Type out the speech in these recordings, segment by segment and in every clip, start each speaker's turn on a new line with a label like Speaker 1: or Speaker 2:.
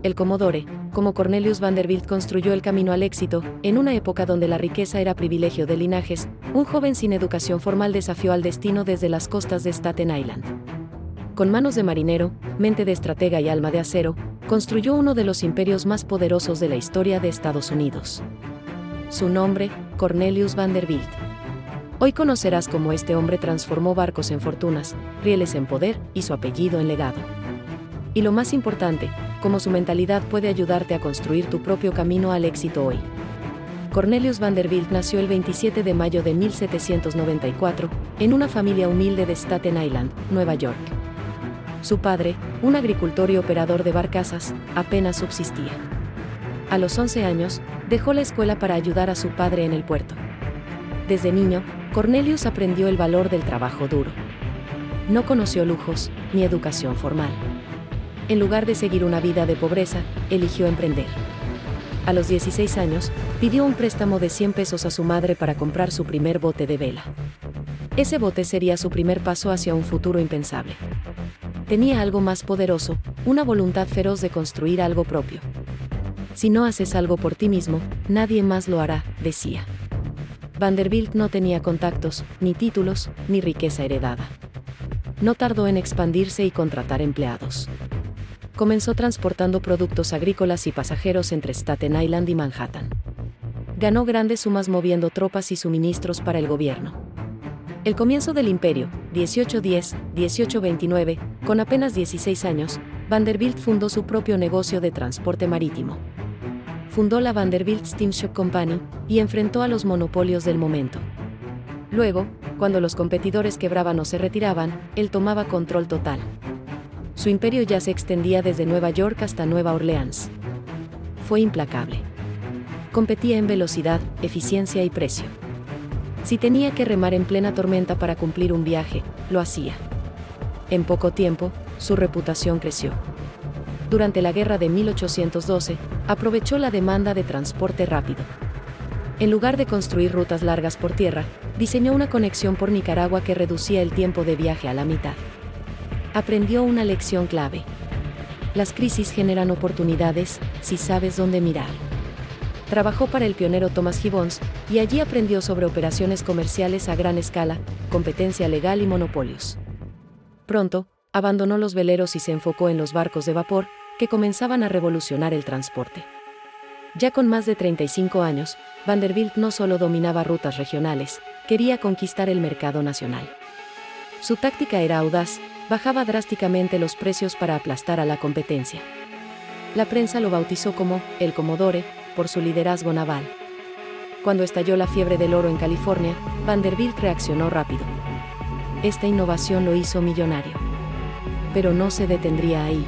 Speaker 1: el Commodore, como Cornelius Vanderbilt construyó el camino al éxito, en una época donde la riqueza era privilegio de linajes, un joven sin educación formal desafió al destino desde las costas de Staten Island. Con manos de marinero, mente de estratega y alma de acero, construyó uno de los imperios más poderosos de la historia de Estados Unidos. Su nombre, Cornelius Vanderbilt. Hoy conocerás cómo este hombre transformó barcos en fortunas, rieles en poder y su apellido en legado. Y lo más importante, cómo su mentalidad puede ayudarte a construir tu propio camino al éxito hoy. Cornelius Vanderbilt nació el 27 de mayo de 1794, en una familia humilde de Staten Island, Nueva York. Su padre, un agricultor y operador de barcazas, apenas subsistía. A los 11 años, dejó la escuela para ayudar a su padre en el puerto. Desde niño, Cornelius aprendió el valor del trabajo duro. No conoció lujos, ni educación formal. En lugar de seguir una vida de pobreza, eligió emprender. A los 16 años, pidió un préstamo de 100 pesos a su madre para comprar su primer bote de vela. Ese bote sería su primer paso hacia un futuro impensable. Tenía algo más poderoso, una voluntad feroz de construir algo propio. Si no haces algo por ti mismo, nadie más lo hará, decía. Vanderbilt no tenía contactos, ni títulos, ni riqueza heredada. No tardó en expandirse y contratar empleados. Comenzó transportando productos agrícolas y pasajeros entre Staten Island y Manhattan. Ganó grandes sumas moviendo tropas y suministros para el gobierno. El comienzo del imperio, 1810-1829, con apenas 16 años, Vanderbilt fundó su propio negocio de transporte marítimo. Fundó la Vanderbilt Steamship Company y enfrentó a los monopolios del momento. Luego, cuando los competidores quebraban o se retiraban, él tomaba control total. Su imperio ya se extendía desde Nueva York hasta Nueva Orleans. Fue implacable. Competía en velocidad, eficiencia y precio. Si tenía que remar en plena tormenta para cumplir un viaje, lo hacía. En poco tiempo, su reputación creció. Durante la guerra de 1812, aprovechó la demanda de transporte rápido. En lugar de construir rutas largas por tierra, diseñó una conexión por Nicaragua que reducía el tiempo de viaje a la mitad. Aprendió una lección clave. Las crisis generan oportunidades, si sabes dónde mirar. Trabajó para el pionero Thomas Gibbons, y allí aprendió sobre operaciones comerciales a gran escala, competencia legal y monopolios. Pronto, abandonó los veleros y se enfocó en los barcos de vapor, que comenzaban a revolucionar el transporte. Ya con más de 35 años, Vanderbilt no solo dominaba rutas regionales, quería conquistar el mercado nacional. Su táctica era audaz, bajaba drásticamente los precios para aplastar a la competencia. La prensa lo bautizó como el Commodore, por su liderazgo naval. Cuando estalló la fiebre del oro en California, Vanderbilt reaccionó rápido. Esta innovación lo hizo millonario. Pero no se detendría ahí.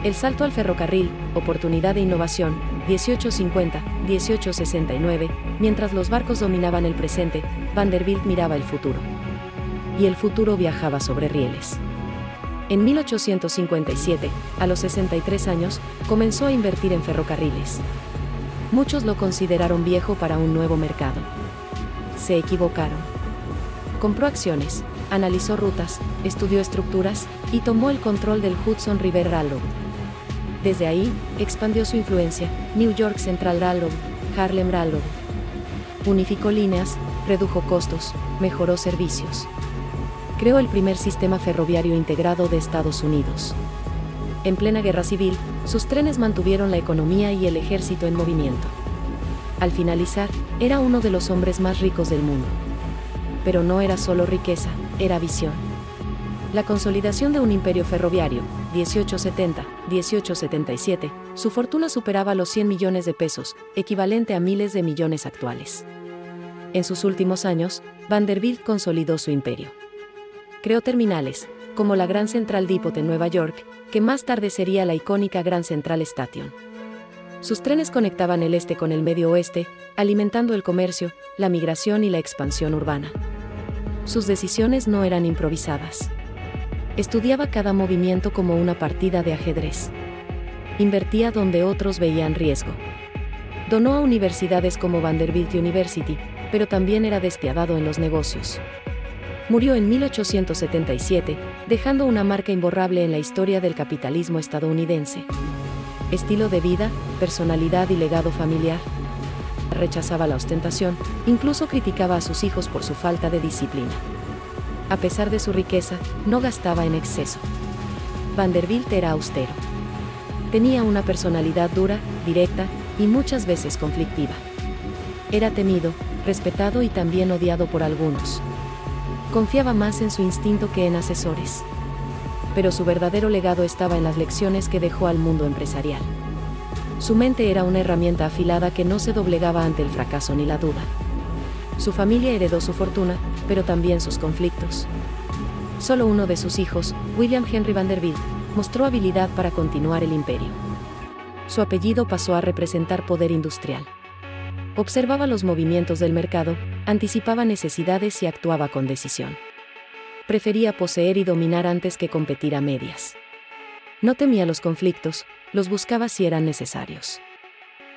Speaker 1: El salto al ferrocarril, oportunidad de innovación, 1850-1869, mientras los barcos dominaban el presente, Vanderbilt miraba el futuro. Y el futuro viajaba sobre rieles. En 1857, a los 63 años, comenzó a invertir en ferrocarriles. Muchos lo consideraron viejo para un nuevo mercado. Se equivocaron. Compró acciones, analizó rutas, estudió estructuras y tomó el control del Hudson River Railroad. Desde ahí, expandió su influencia, New York Central Railroad, Harlem Railroad. Unificó líneas, redujo costos, mejoró servicios. Creó el primer sistema ferroviario integrado de Estados Unidos. En plena guerra civil, sus trenes mantuvieron la economía y el ejército en movimiento. Al finalizar, era uno de los hombres más ricos del mundo. Pero no era solo riqueza, era visión. La consolidación de un imperio ferroviario, 1870-1877, su fortuna superaba los 100 millones de pesos, equivalente a miles de millones actuales. En sus últimos años, Vanderbilt consolidó su imperio. Creó terminales, como la Grand Central Depot en Nueva York, que más tarde sería la icónica Grand Central Station. Sus trenes conectaban el este con el medio oeste, alimentando el comercio, la migración y la expansión urbana. Sus decisiones no eran improvisadas. Estudiaba cada movimiento como una partida de ajedrez. Invertía donde otros veían riesgo. Donó a universidades como Vanderbilt University, pero también era despiadado en los negocios. Murió en 1877, dejando una marca imborrable en la historia del capitalismo estadounidense. Estilo de vida, personalidad y legado familiar. Rechazaba la ostentación, incluso criticaba a sus hijos por su falta de disciplina. A pesar de su riqueza, no gastaba en exceso. Vanderbilt era austero. Tenía una personalidad dura, directa y muchas veces conflictiva. Era temido, respetado y también odiado por algunos. Confiaba más en su instinto que en asesores. Pero su verdadero legado estaba en las lecciones que dejó al mundo empresarial. Su mente era una herramienta afilada que no se doblegaba ante el fracaso ni la duda. Su familia heredó su fortuna, pero también sus conflictos. Solo uno de sus hijos, William Henry Vanderbilt, mostró habilidad para continuar el imperio. Su apellido pasó a representar poder industrial. Observaba los movimientos del mercado, anticipaba necesidades y actuaba con decisión. Prefería poseer y dominar antes que competir a medias. No temía los conflictos, los buscaba si eran necesarios.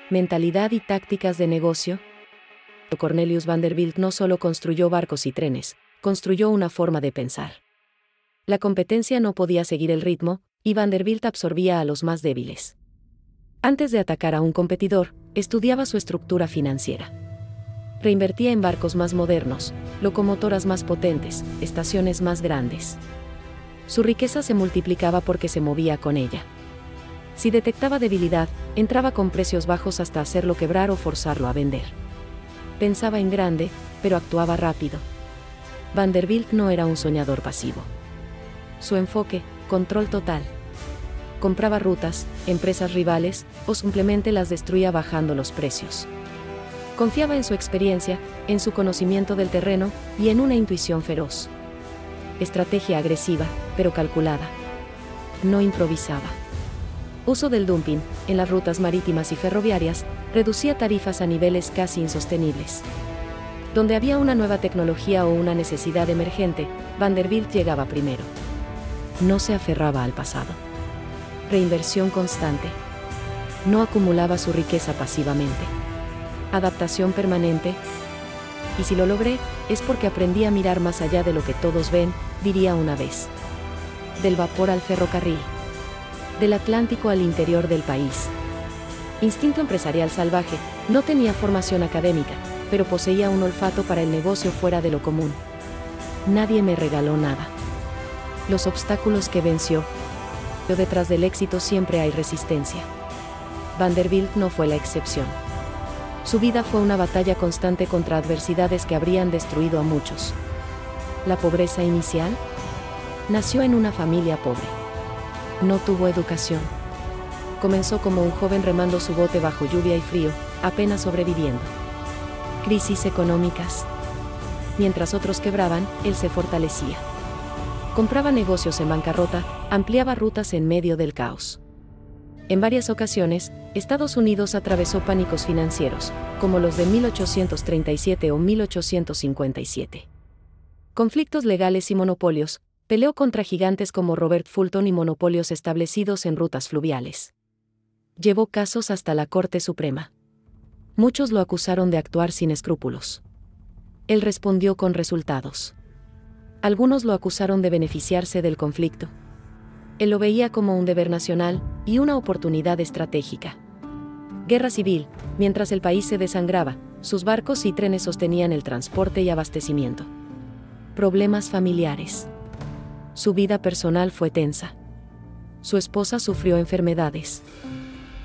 Speaker 1: Mentalidad y tácticas de negocio. Cornelius Vanderbilt no solo construyó barcos y trenes, construyó una forma de pensar. La competencia no podía seguir el ritmo, y Vanderbilt absorbía a los más débiles. Antes de atacar a un competidor, estudiaba su estructura financiera. Reinvertía en barcos más modernos, locomotoras más potentes, estaciones más grandes. Su riqueza se multiplicaba porque se movía con ella. Si detectaba debilidad, entraba con precios bajos hasta hacerlo quebrar o forzarlo a vender. Pensaba en grande, pero actuaba rápido. Vanderbilt no era un soñador pasivo. Su enfoque, control total. Compraba rutas, empresas rivales, o simplemente las destruía bajando los precios. Confiaba en su experiencia, en su conocimiento del terreno, y en una intuición feroz. Estrategia agresiva, pero calculada. No improvisaba. Uso del dumping, en las rutas marítimas y ferroviarias, reducía tarifas a niveles casi insostenibles. Donde había una nueva tecnología o una necesidad emergente, Vanderbilt llegaba primero. No se aferraba al pasado. Reinversión constante. No acumulaba su riqueza pasivamente. Adaptación permanente. Y si lo logré, es porque aprendí a mirar más allá de lo que todos ven, diría una vez. Del vapor al ferrocarril. Del Atlántico al interior del país. Instinto empresarial salvaje, no tenía formación académica, pero poseía un olfato para el negocio fuera de lo común. Nadie me regaló nada. Los obstáculos que venció. Pero detrás del éxito siempre hay resistencia. Vanderbilt no fue la excepción. Su vida fue una batalla constante contra adversidades que habrían destruido a muchos. La pobreza inicial. Nació en una familia pobre. No tuvo educación. Comenzó como un joven remando su bote bajo lluvia y frío, apenas sobreviviendo. Crisis económicas. Mientras otros quebraban, él se fortalecía. Compraba negocios en bancarrota, ampliaba rutas en medio del caos. En varias ocasiones, Estados Unidos atravesó pánicos financieros, como los de 1837 o 1857. Conflictos legales y monopolios. Peleó contra gigantes como Robert Fulton y monopolios establecidos en rutas fluviales. Llevó casos hasta la Corte Suprema. Muchos lo acusaron de actuar sin escrúpulos. Él respondió con resultados. Algunos lo acusaron de beneficiarse del conflicto. Él lo veía como un deber nacional y una oportunidad estratégica. Guerra civil, mientras el país se desangraba, sus barcos y trenes sostenían el transporte y abastecimiento. Problemas familiares. Su vida personal fue tensa. Su esposa sufrió enfermedades.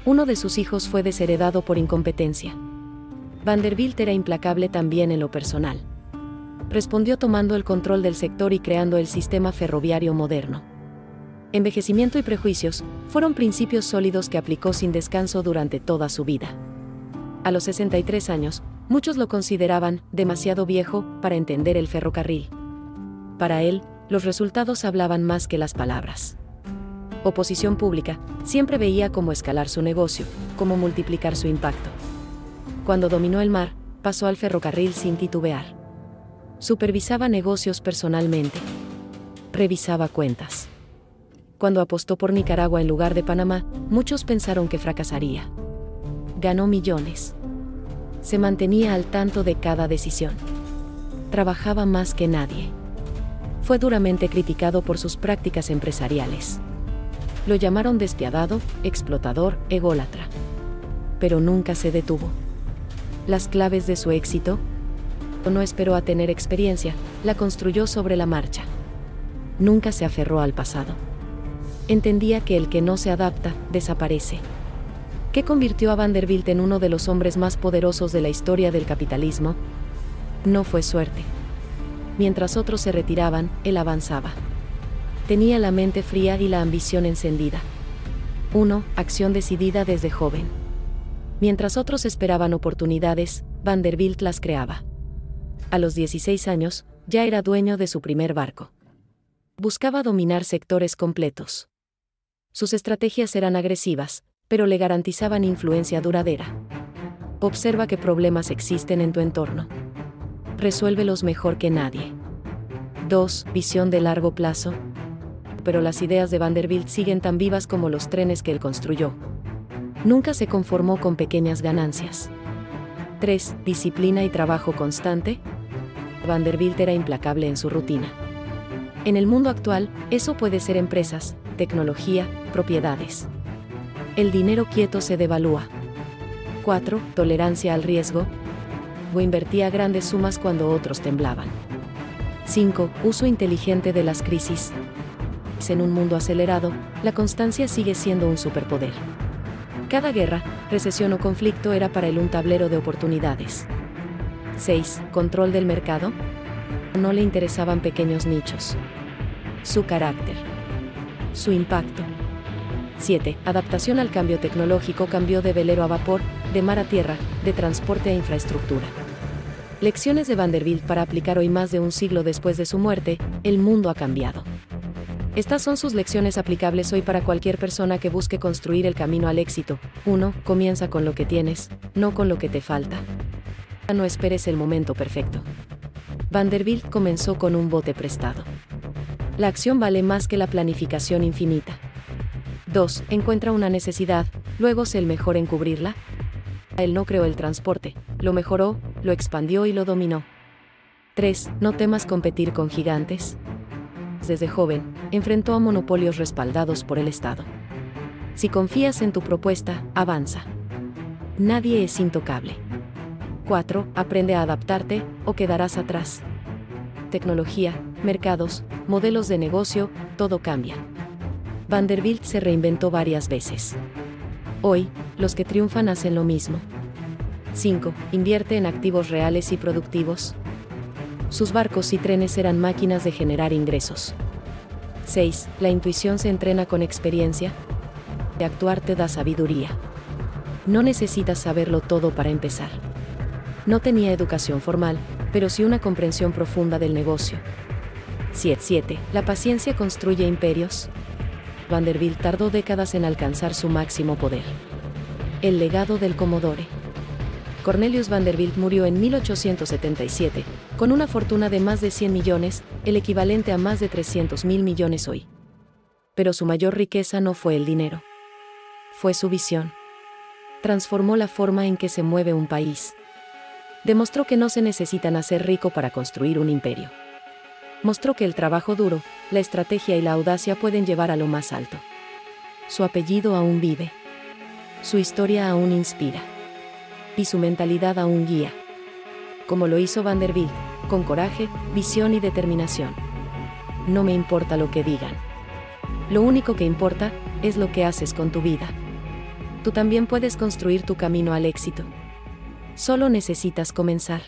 Speaker 1: Uno de sus hijos fue desheredado por incompetencia. Vanderbilt era implacable también en lo personal. Respondió tomando el control del sector y creando el sistema ferroviario moderno. Envejecimiento y prejuicios fueron principios sólidos que aplicó sin descanso durante toda su vida. A los 63 años, muchos lo consideraban demasiado viejo para entender el ferrocarril. Para él, los resultados hablaban más que las palabras. Oposición pública, siempre veía cómo escalar su negocio, cómo multiplicar su impacto. Cuando dominó el mar, pasó al ferrocarril sin titubear. Supervisaba negocios personalmente. Revisaba cuentas. Cuando apostó por Nicaragua en lugar de Panamá, muchos pensaron que fracasaría. Ganó millones. Se mantenía al tanto de cada decisión. Trabajaba más que nadie. Fue duramente criticado por sus prácticas empresariales. Lo llamaron despiadado, explotador, ególatra. Pero nunca se detuvo. Las claves de su éxito: no esperó a tener experiencia, la construyó sobre la marcha. Nunca se aferró al pasado. Entendía que el que no se adapta, desaparece. ¿Qué convirtió a Vanderbilt en uno de los hombres más poderosos de la historia del capitalismo? No fue suerte. Mientras otros se retiraban, él avanzaba. Tenía la mente fría y la ambición encendida. 1. Acción decidida desde joven. Mientras otros esperaban oportunidades, Vanderbilt las creaba. A los 16 años, ya era dueño de su primer barco. Buscaba dominar sectores completos. Sus estrategias eran agresivas, pero le garantizaban influencia duradera. Observa qué problemas existen en tu entorno. Resuélvelos mejor que nadie. 2. Visión de largo plazo. Pero las ideas de Vanderbilt siguen tan vivas como los trenes que él construyó. Nunca se conformó con pequeñas ganancias. 3. Disciplina y trabajo constante. Vanderbilt era implacable en su rutina. En el mundo actual, eso puede ser empresas, tecnología, propiedades. El dinero quieto se devalúa. 4. Tolerancia al riesgo. O invertía grandes sumas cuando otros temblaban. 5. Uso inteligente de las crisis. En un mundo acelerado, la constancia sigue siendo un superpoder. Cada guerra, recesión o conflicto era para él un tablero de oportunidades. 6. Control del mercado. No le interesaban pequeños nichos. Su carácter. Su impacto. 7. Adaptación al cambio tecnológico. Cambió de velero a vapor, de mar a tierra, de transporte a infraestructura. Lecciones de Vanderbilt para aplicar hoy, más de un siglo después de su muerte. El mundo ha cambiado. Estas son sus lecciones aplicables hoy para cualquier persona que busque construir el camino al éxito. 1. Comienza con lo que tienes, no con lo que te falta. No esperes el momento perfecto. Vanderbilt comenzó con un bote prestado. La acción vale más que la planificación infinita. 2. Encuentra una necesidad, luego sé el mejor en cubrirla. Él no creó el transporte, lo mejoró, lo expandió y lo dominó. 3. No temas competir con gigantes. Desde joven, enfrentó a monopolios respaldados por el Estado. Si confías en tu propuesta, avanza. Nadie es intocable. 4. Aprende a adaptarte, o quedarás atrás. Tecnología, mercados, modelos de negocio, todo cambia. Vanderbilt se reinventó varias veces. Hoy, los que triunfan hacen lo mismo. 5. Invierte en activos reales y productivos. Sus barcos y trenes eran máquinas de generar ingresos. 6. La intuición se entrena con experiencia. De actuar te da sabiduría. No necesitas saberlo todo para empezar. No tenía educación formal, pero sí una comprensión profunda del negocio. 7. La paciencia construye imperios. Vanderbilt tardó décadas en alcanzar su máximo poder. El legado del Commodore. Cornelius Vanderbilt murió en 1877, con una fortuna de más de 100 millones, el equivalente a más de 300.000 millones hoy. Pero su mayor riqueza no fue el dinero. Fue su visión. Transformó la forma en que se mueve un país. Demostró que no se necesita nacer rico para construir un imperio. Mostró que el trabajo duro, la estrategia y la audacia pueden llevar a lo más alto. Su apellido aún vive. Su historia aún inspira. Y su mentalidad aún guía. Como lo hizo Vanderbilt, con coraje, visión y determinación. No me importa lo que digan. Lo único que importa es lo que haces con tu vida. Tú también puedes construir tu camino al éxito. Solo necesitas comenzar.